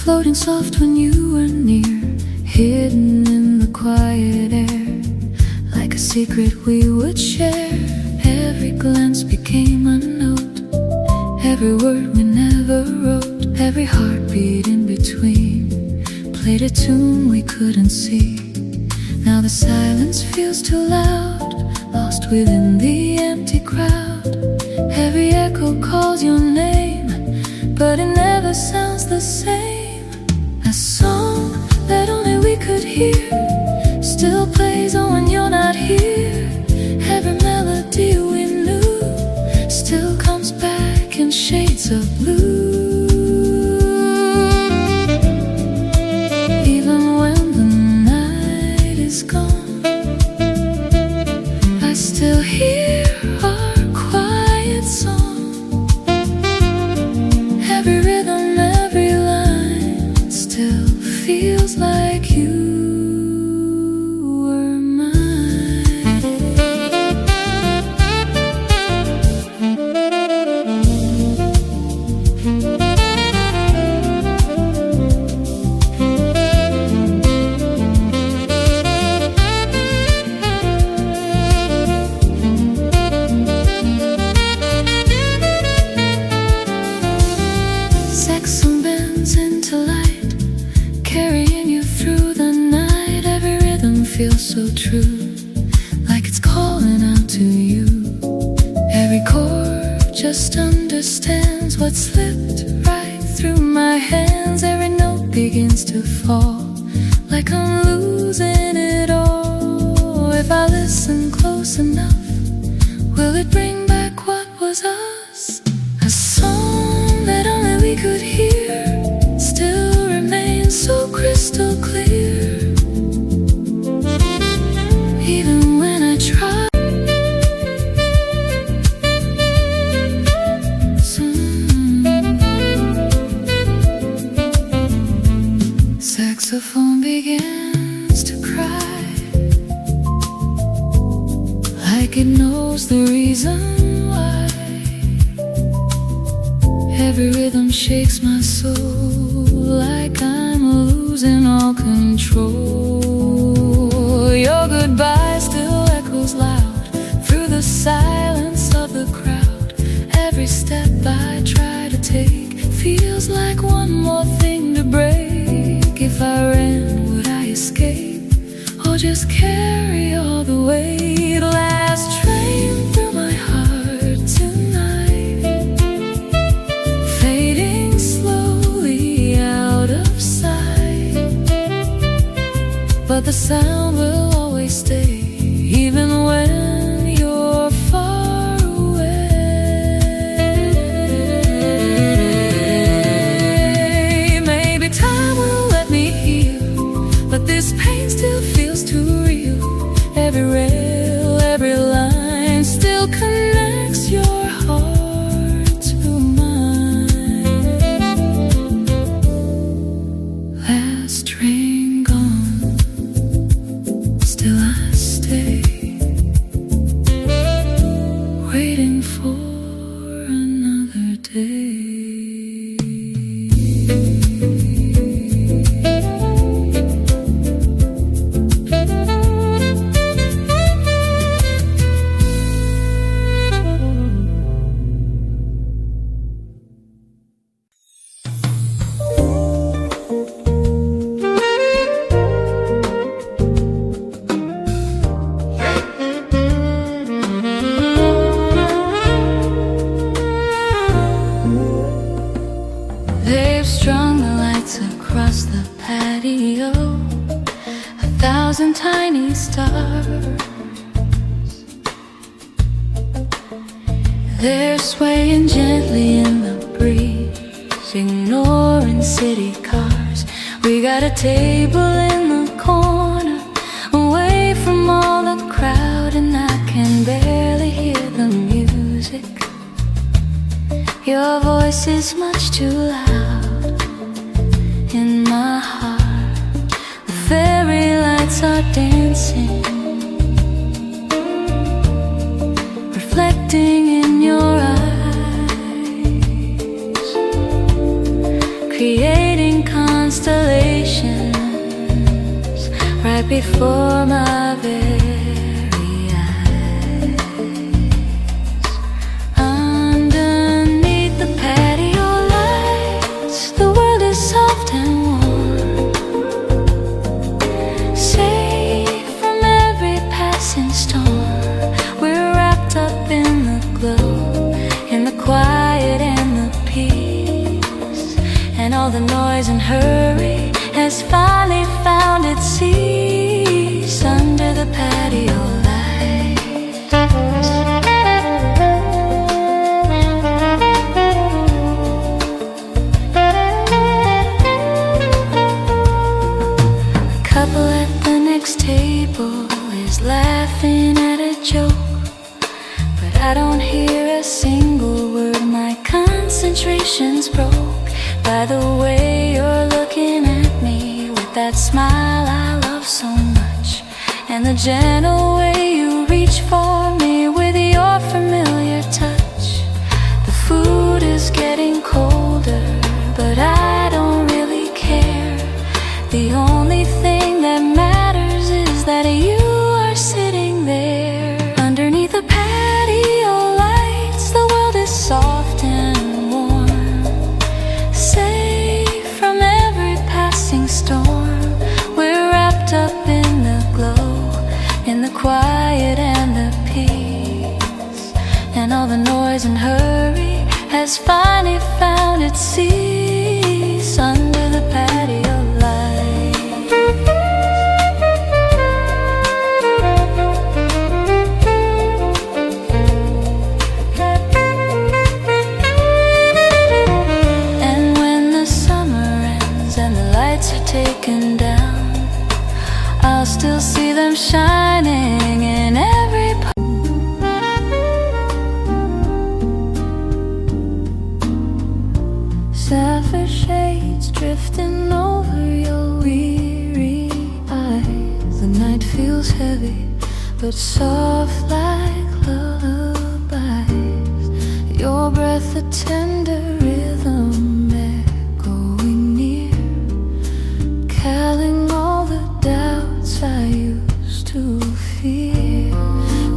Floating soft when you were near, hidden in the quiet air, like a secret we would share. Every glance became a note, every word we never wrote, every heartbeat in between played a tune we couldn't see. Now the silence feels too loud, lost within the empty crowd. Every echo calls your name, but it never sounds the same. A song that only we could hear still plays on when you're not here. Every melody we knew still comes back in shades of blue. Even when the night is gone, I still hear our quiet song. Every rhythm, every line still feels like you were mine. Saxophone bends into light, carrying you through the night. Every rhythm feels so true, like it's calling out to you. Every chord just understands what slipped right through my hands. Every note begins to fall, like I'm losing it all. If I listen close enough, will it bring back what was us? A song that only we could hear still remains so crystal clear. Even when I try, saxophone begins to cry, like it knows the reason why. Every rhythm shakes my soul, like I'm losing all control. Your goodbye still echoes loud through the silence of the crowd. Every step I try to take feels like one more thing to break. If I ran, would I escape, or just carry all the weight? Last train through my heart tonight, fading slowly out of sight. But the sound will always stay, even when you're far away. Maybe time will let me heal, but this pain still feels too real. Every rail, every line still connects your heart to mine. Last train gone, still I stay, waiting for another day. They've strung the lights across the patio, 1,000 tiny stars. They're swaying gently in the breeze, ignoring city cars. We got a table in the corner, away from all the crowd, and I can barely hear them Your voice is much too loud in my heart. The fairy lights are dancing, reflecting in your eyes, creating constellations right before my very eyes. Underneath the patio lights, the world is soft and warm, safe from every passing storm. We're wrapped up in the glow, in the quiet and the peace, and all the noise and hurry has finally found its cease under the patio lights. The couple at the next table is laughing at a joke, but I don't hear a single word. My concentration's broke by the way you're looking at me with that smile I love so much, and the gentle way you reach for me with your familiar touch. The food is getting colder, but I don't really care. The only thing that matters is that you are sitting there. Underneath the patio lights, the world is soft and warm, safe from every passing storm. We're wrapped up in the glow, in the quiet and the peace, and all the noise and hurry has finally found its cease under the patio lights. And when the summer ends and the lights are taken down, I'll still see them shining in every part. Sapphire shades drifting over your weary eyes. The night feels heavy, but soft like lullabies. Your breath a tender rhythm echoing near, calling all the doubts I used to fear.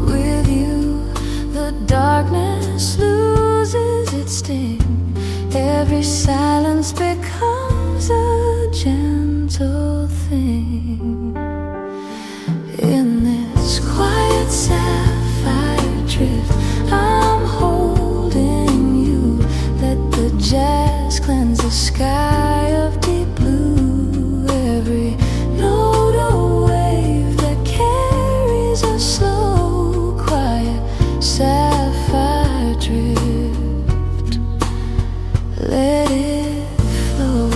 With you, the darkness loses its sting. Every silence becomes a gentle thing. In this quiet sapphire drift, I'm holding you. Let the jazz cleanse the sky of deep blue. Every note a wave that carries a slow, quiet sapphire drift. Let it flow.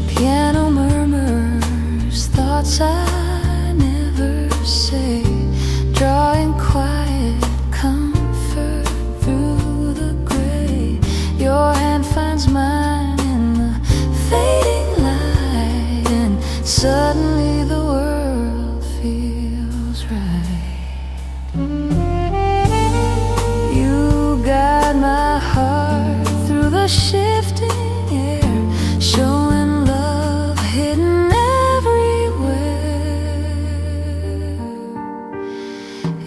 Piano murmurs thoughts I never say, drawing quiet comfort through the gray. Your hand finds mine in the fading light, and suddenly the world feels right. You guide my heart through the shifting air, showing love hidden everywhere.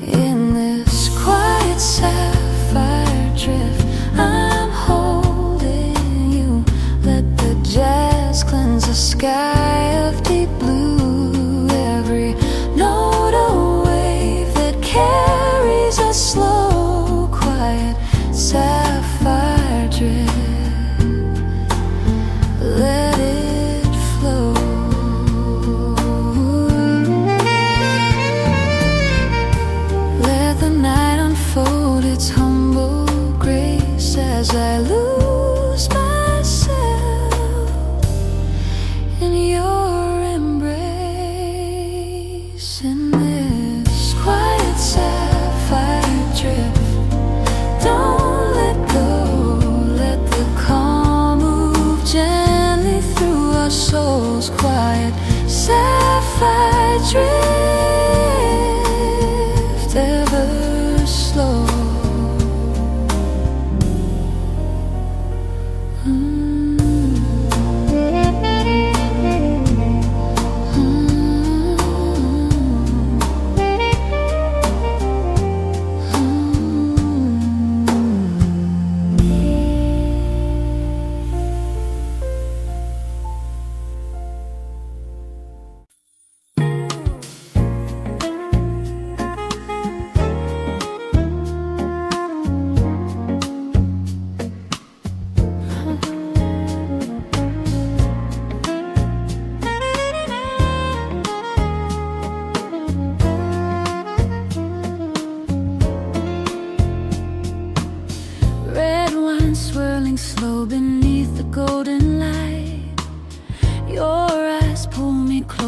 In this quiet sapphire drift, I'm holding you. Let the jazz cleanse the sky of deep blue.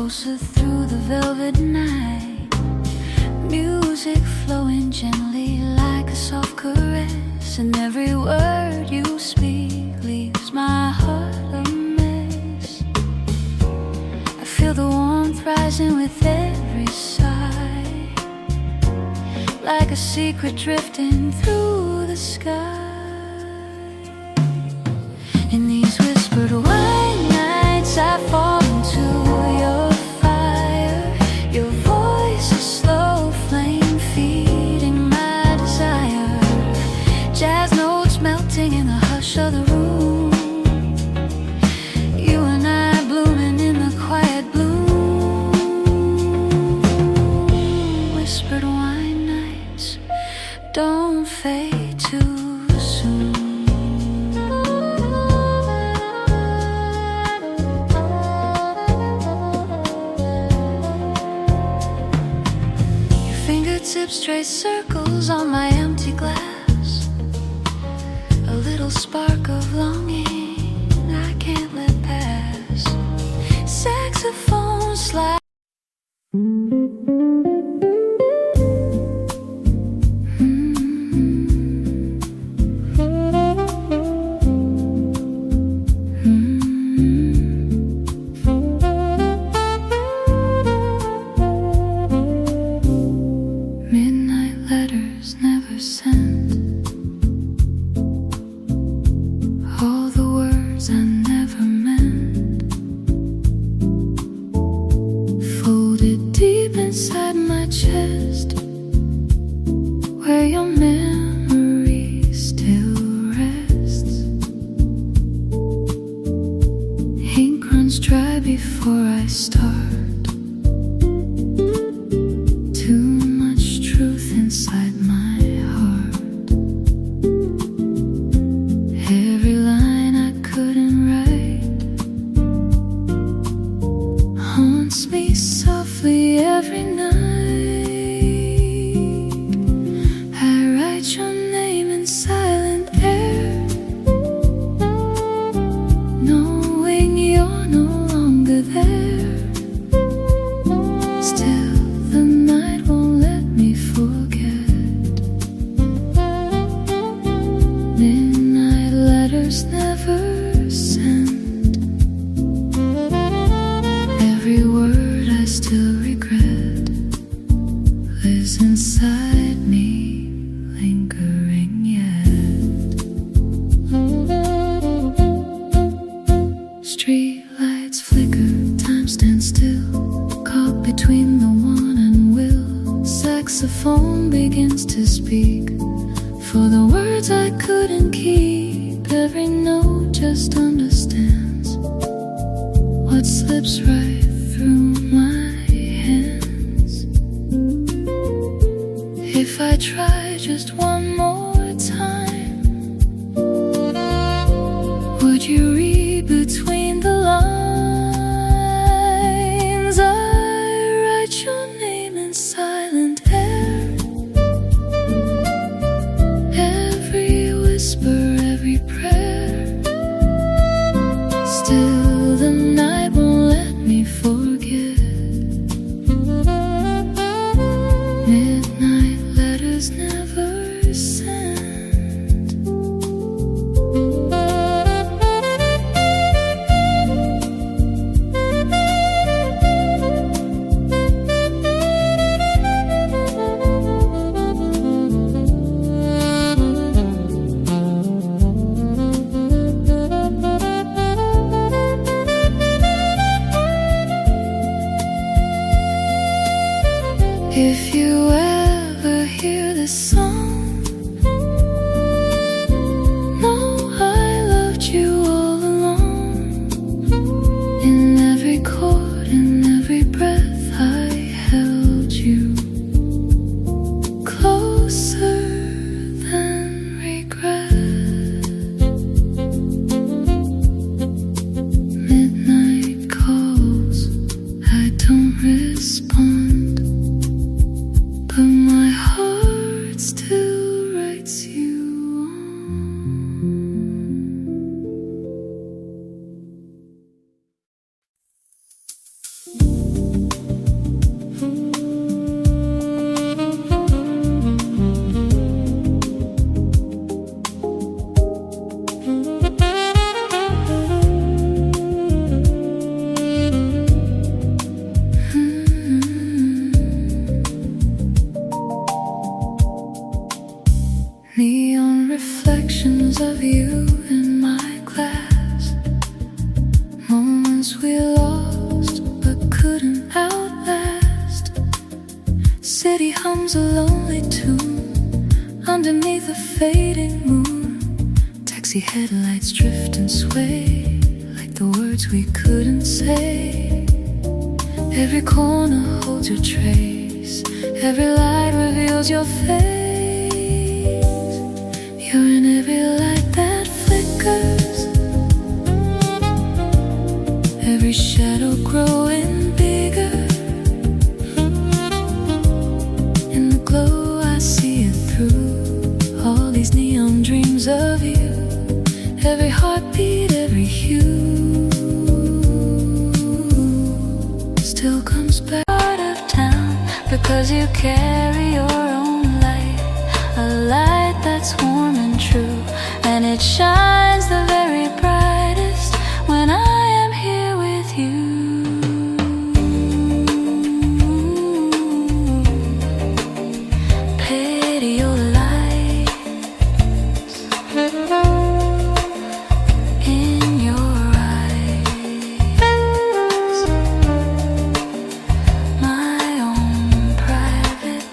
closer through the velvet night. Music flowing gently like a soft caress, and every word you speak leaves my heart a mess. I feel the warmth rising with every sigh, like a secret drifting through the sky. In these whispered white nights I fall into your fire. Your voice, a slow flame feeding my desire. Jazz notes melting in the hush of the room. You and I blooming in the quiet bloom. Whispered white nights don't fade too soon. Fingertips trace circles on my empty glass, a little spark of longing I can't let pass. Saxophone slide. Midnight letters never sent, all the words I never meant, folded deep inside my chest, where your memory still rests. Ink runs dry before I start. Too much truth inside my heart. Every line I couldn't write haunts me softly every night. I write your name in silent air, knowing you're no longer there. Still the night won't let me forget. Midnight letters never sent. Every word I still regret lives inside me, lingering yet. Street lights flicker, time stands still, caught between the want and will. Saxophone begins to speak for the words I couldn't keep. Every note just understands what slips right through my hands. If I try just one more time, would you read between the lines? I write your name in silent air. Every whisper, every prayer. Still the night won't let me forget. Midnight letters never sent. If you ever hear this song, know I loved you all along. In every chord, in every breath, I held you closer than regret. Midnight calls, I don't respond, but my heart still writes you on. city hums a lonely tune underneath a fading moon. Taxi headlights drift and sway like the words we couldn't say. Every corner holds your trace, every light reveals your face. You're in every light that flickers, every shadow growing bigger. In the glow I see it through, all these neon dreams of you. Every heartbeat, every hue still comes back out of town, because you carry your own light, a light that's warm and true, and it shines the very brightest when I am here with you. Pity your lights in your eyes, my own private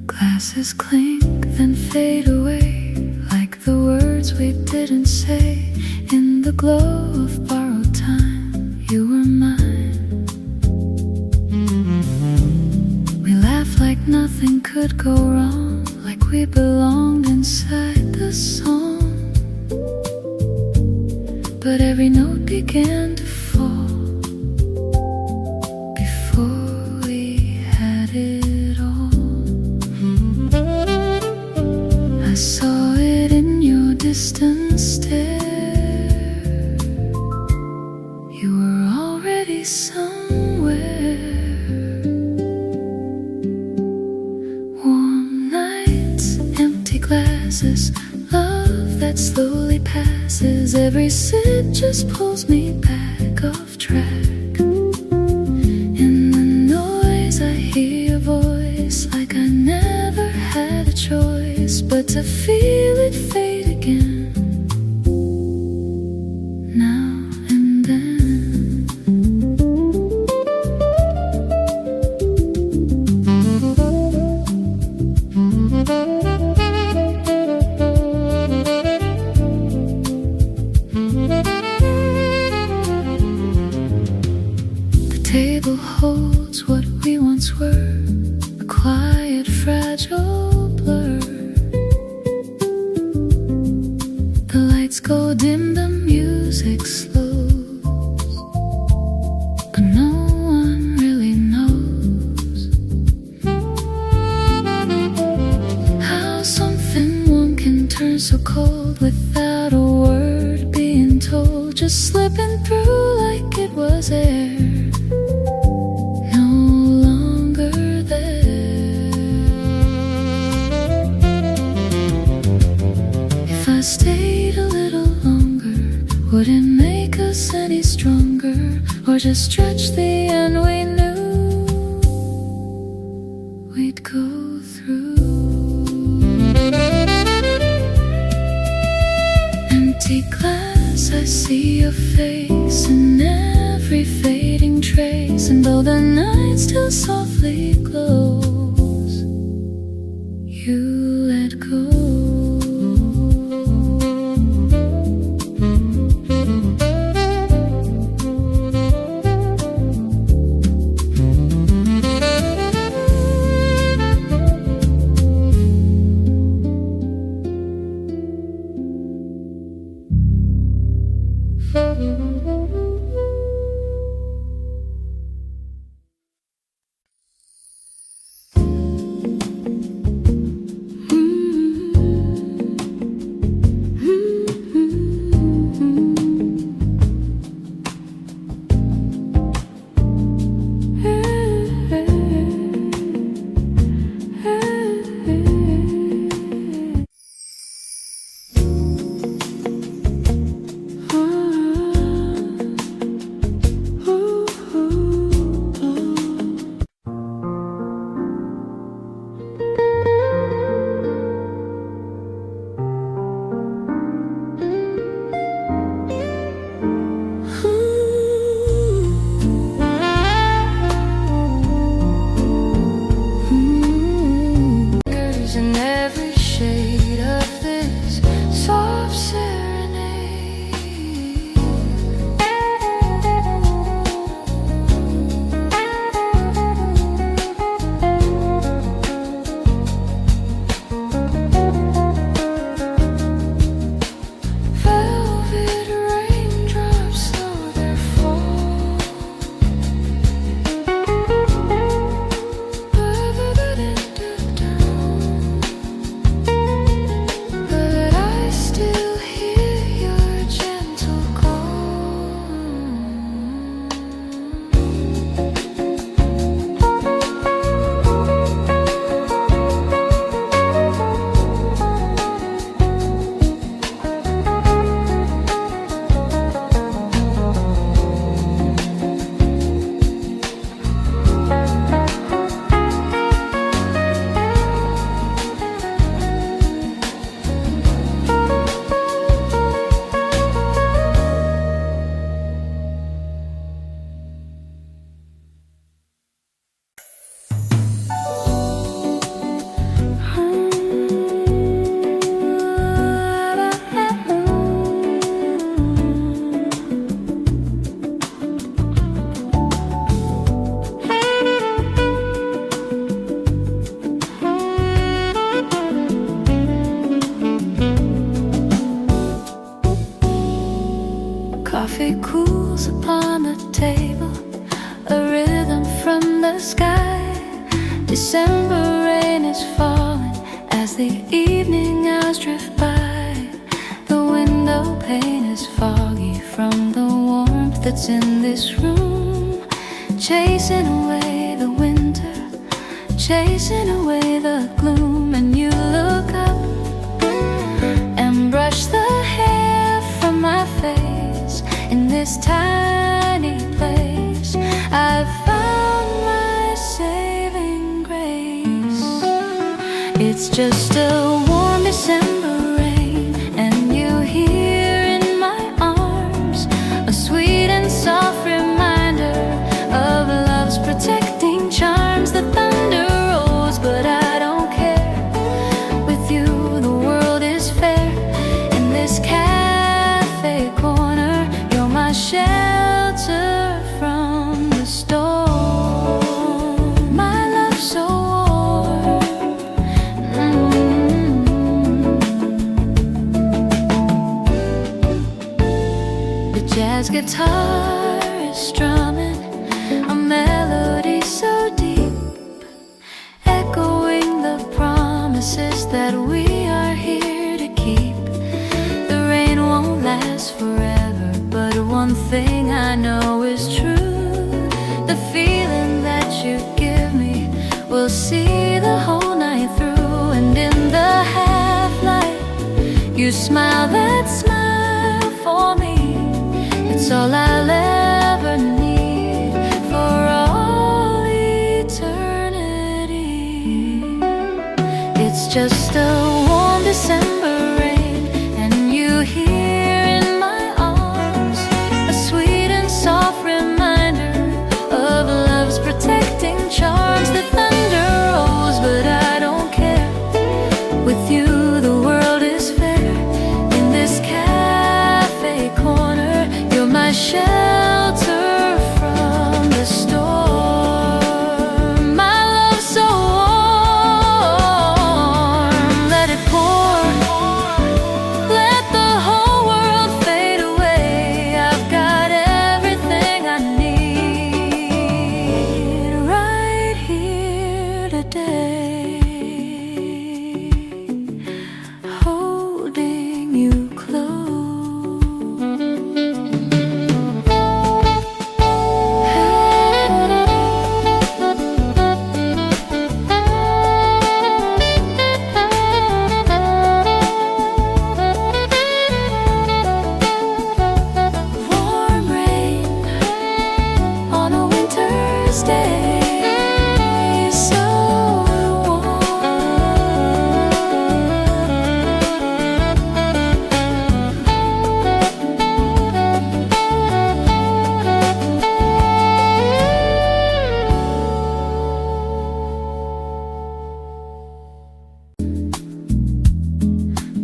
Glasses clink, then fade away like the words we didn't say. In the glow of borrowed time, you were mine. We laughed like nothing could go wrong, like we belonged inside the song. But every note began to fall before we had it all. I saw it in your distant stare. You were already somewhere. Warm nights, empty glasses, love that slowly passes. Every sip just pulls me back off track. In the noise I hear your voice, like I never had a choice but to feel it fade again, now and then. The table holds what we once were, a quiet, fragile blur. The lights go dim, the music slows, but no one really knows how something warm can turn so cold without a word being told, just slipping through like it was air. No longer there. If I stayed a little longer, would it make us any stronger, or just stretch the end we knew we'd go through? Empty glass, I see your face in every fading trace, and though the night still softly glows, you let go. is falling as the evening hours drift by. The window pane is foggy from the warmth that's in this room, chasing away the winter, chasing away the gloom. And you look up and brush the hair from my face. In this tiny place I've found my saving grace. It's just a warm December rain, and you hear in my arms a sweet and soft reminder of love's protecting charms. The thunder rolls, but I don't care. With you the world is fair. In this cafe corner, you're my shelter from the storm. My love so warm. The jazz guitar is strumming a melody so deep, echoing the promises that we are here to keep. The rain won't last forever, but one thing I know is true. The feeling that you give me will see the whole night through. And in the half light, you smile that smile for me. It's all I'll ever need for all eternity. It's just a warm December rain, and you hear in my arms a sweet and soft reminder of love's protecting charms. The thunder rolls, but I don't care. With you the world is fair. In this cafe corner, you're my shelter from the storm. My love so warm. Let it pour. Let the whole world fade away. I've got everything I need right here today, holding you close. Warm rain on a winter's day, so warm.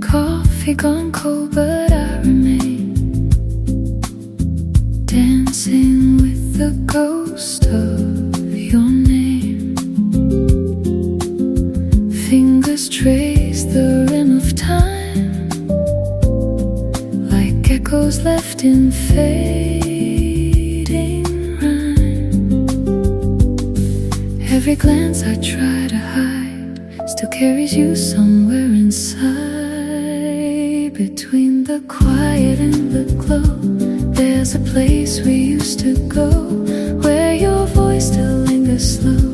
Coffee gone cold, but I remain dancing with the ghost of your name. Fingers trace the rim of time, like echoes left in fading rhyme. Every glance I try to hide still carries you somewhere inside. Between the quiet and the glow, there's a place we used to go, where your voice still lingers slow.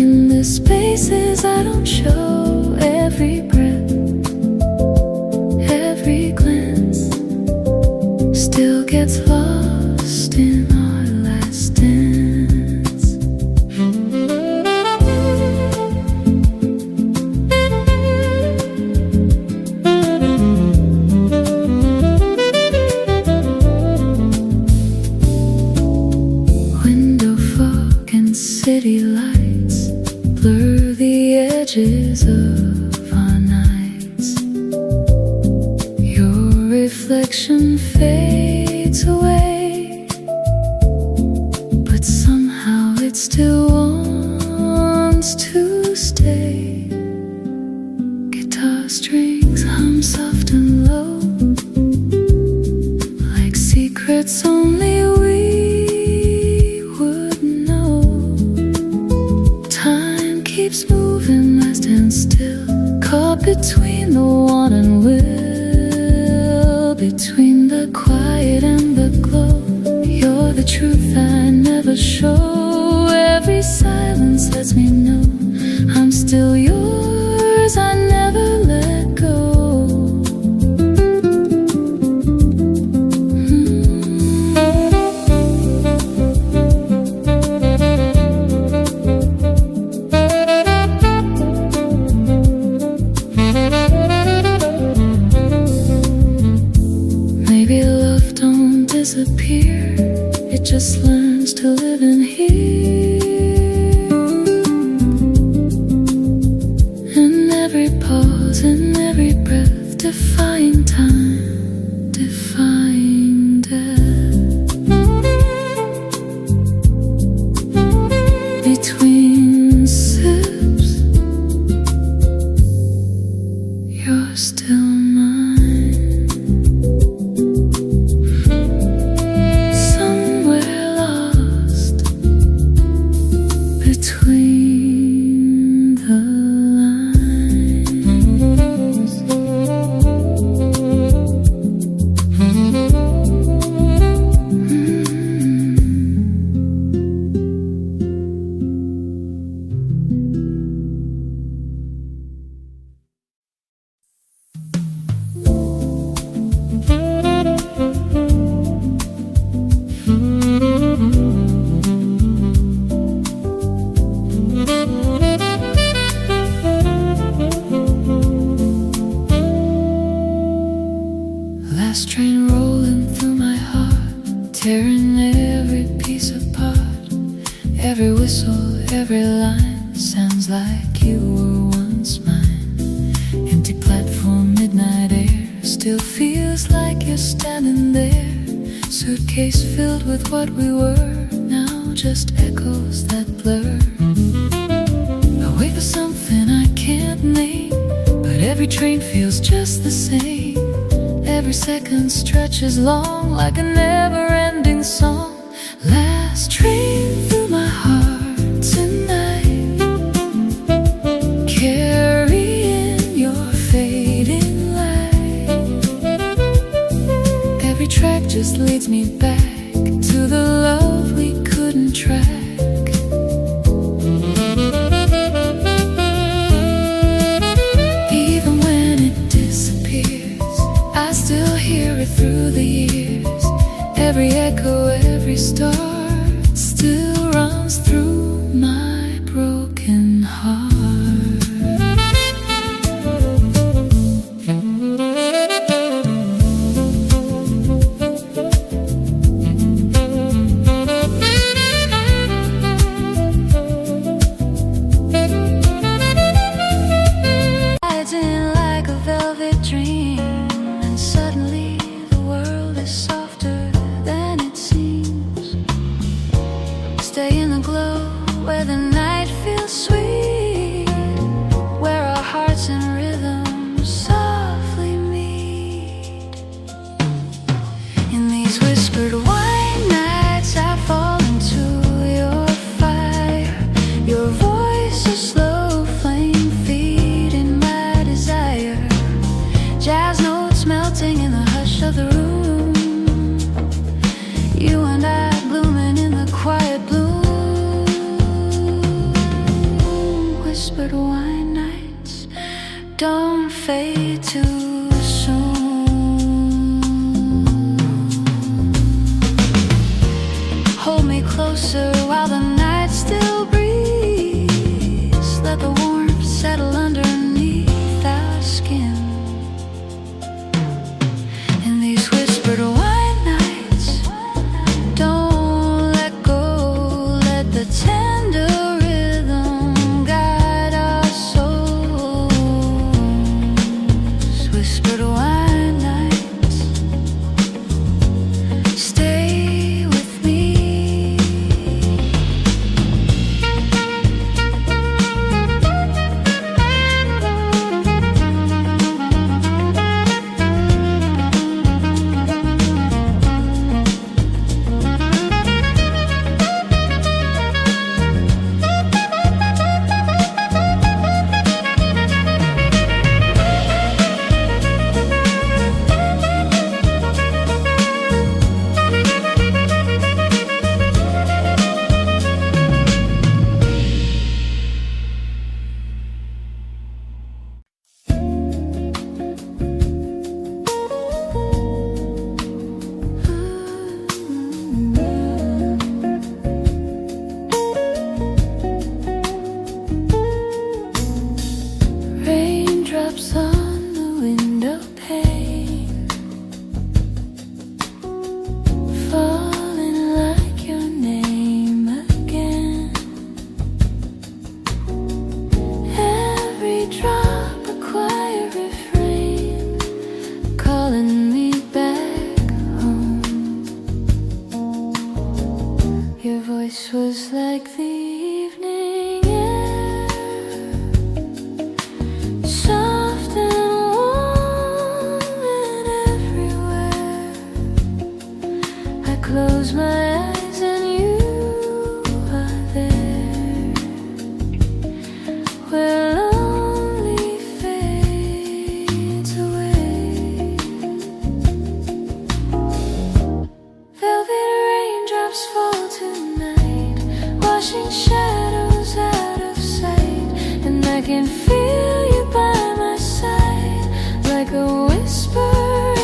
In the spaces I don't show, every breath, every glance still gets lost in our last dance. Window fog and city lights blur the edges of our nights. Your reflection fades away, but somehow it still wants to stay. Guitar strings hum soft and low, like secrets only we would know. Time keeps moving I stand still, caught between the want and will, between the quiet and the glow. You're the truth I never show. Every silence lets me know I'm still yours, I never let go. Maybe love don't disappear, it just learns to live in here. In every pause, in every breath, defying time, defying death. Between sips, you're still mine. Somewhere lost between the lines. Last train rolling through my heart, tearing every piece apart. Every whistle, every line sounds like you were once mine. Empty platform, midnight air, still feels like you're standing there. Suitcase filled with what we were, now just echoes that blur. I wait for something I can't name, but every train feels just the same. Every second stretches long like a never-ending song. Last train through my heart tonight, carrying your fading light. Every track just leads me back to the love we couldn't track. Even when it disappears, I still hear it through the years. Every echo, every start still runs through my broken heart. Gliding like a velvet dream, and suddenly the world is softer than it seems. Stay in the glow where the night feels sweet, where our hearts and rhythm softly meet. In these whispered white nights I fall into your fire. Your voice a slow flame feeding my desire. Jazz notes melting in the hush of the room. You and I blooming in the quiet bloom. Whispered wine nights don't fade too soon. Hold me closer while the night still breathes. Let the warmth settle underneath our skin. In these whispered wine nights, don't let go. Let the tender rhythm guide our souls. raindrops on the window pane, falling like your name again. Every drop a quiet refrain, calling me back home. Your voice was like the evening air, soft and warm and everywhere. I close my eyes and you are there, where lonely fades away. Velvet raindrops fall tonight, washing shadows out of sight, and I can feel you by my side, like a whisper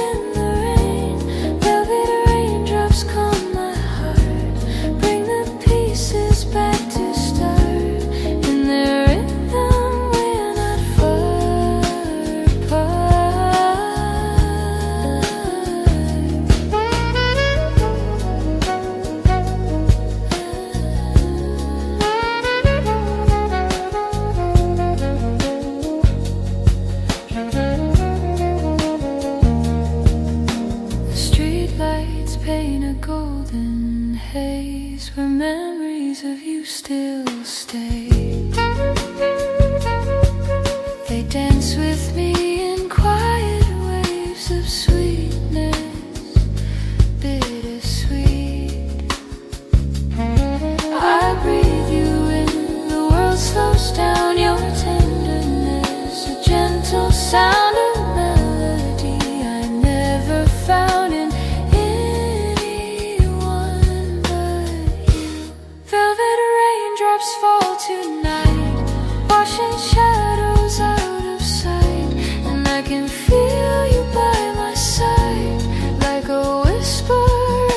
in the rain. Velvet raindrops calm my heart, bring the pieces back to start. In their rhythm, we're not far The street lights paint a golden haze, where memories of you still stay. They dance with me in quiet waves of sweetness, bittersweet. I breathe you in, the world slows down, your tenderness, a gentle sound of melody I never found in anyone but you. Velvet raindrops fall tonight, washing shadows out of sight, and I can feel you by my side, like a whisper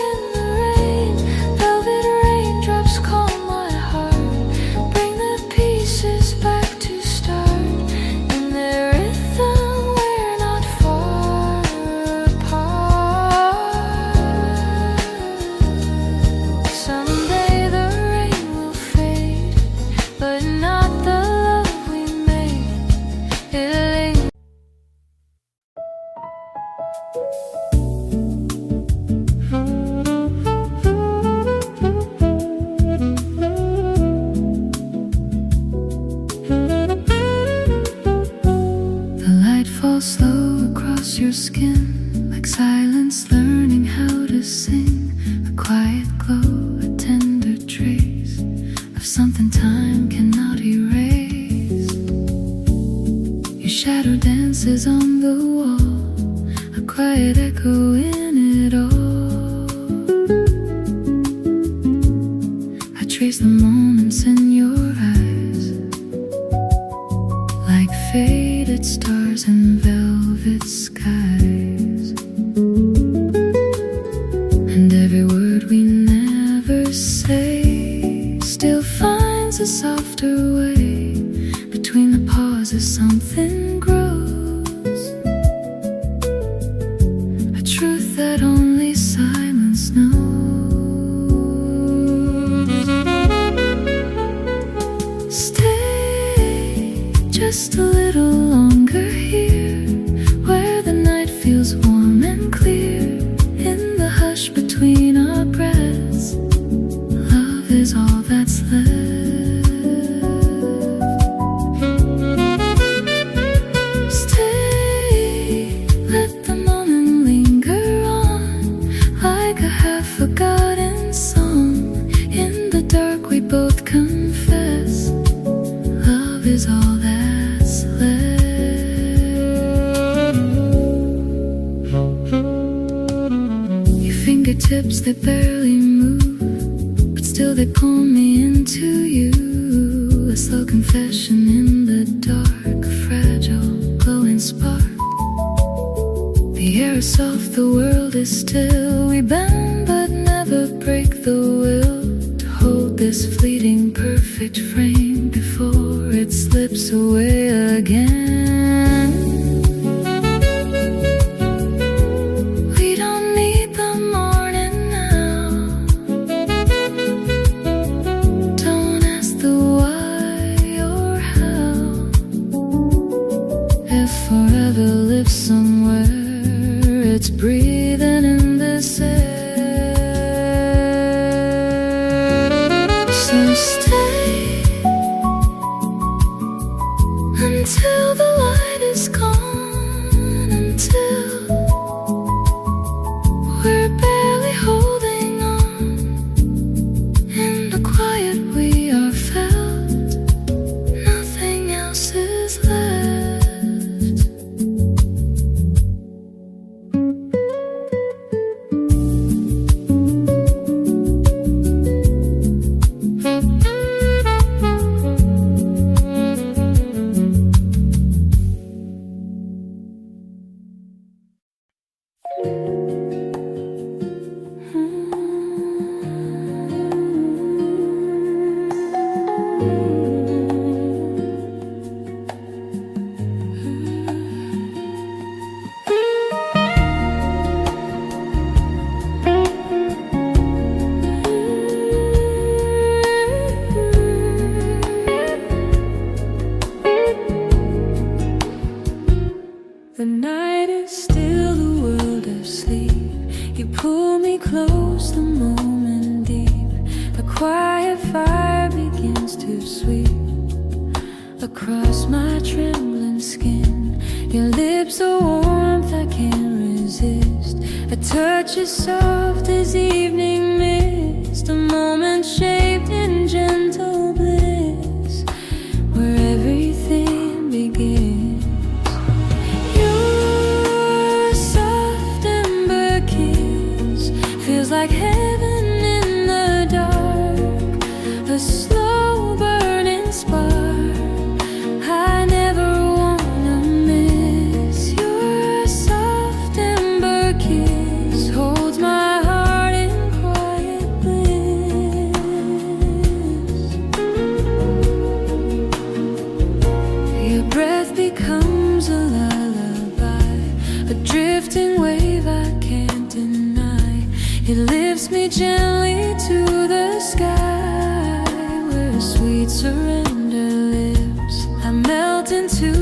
in the rain. Velvet raindrops calm my heart, bring the pieces back to start. In their rhythm, we're not far apart. Someday the rain will fade, but not the love we made. It'll linger. The light falls slow across your skin, like silence learning how to sing. A quiet glow, a tender trace of something time cannot erase. Your shadow dances on the wall, a quiet echo in it all. I trace the moments in your eyes, like faded stars in velvet skies. And every word we never say still finds a softer way. Between the pauses something grows, a truth that only silence knows. Stay just a little longer here, where the night feels warm and clear. In the hush between our breaths, love is all that's left. Stay, let the moment linger on, like a half-forgotten song. In the dark we both confess, love is all that's left. Your fingertips, they barely move, but still they pull me into you. A slow confession in the dark, a fragile glowing spark. The air is soft, the world is still. We bend but never break the will to hold this fleeting perfect frame before it slips away again. lives somewhere, it's breathing in this air. So stay until the light is gone, until we're barely holding on. In the quiet we are felt, nothing else is left. The night is still, the world asleep. You pull me close, the moment deep. A quiet fire begins to sweep across my trembling skin. Your lips are warmth I can't resist. A touch as soft as evening mist. A moment shaped in gentle bliss, where everything begins. Feels like heaven in the dark, a slow burning spark I never wanna miss. Your soft ember kiss holds my heart in quiet bliss. Your breath becomes a lullaby, a drifting wave I can't deny. It lifts me gently to the sky, where sweet surrender lives. I melt into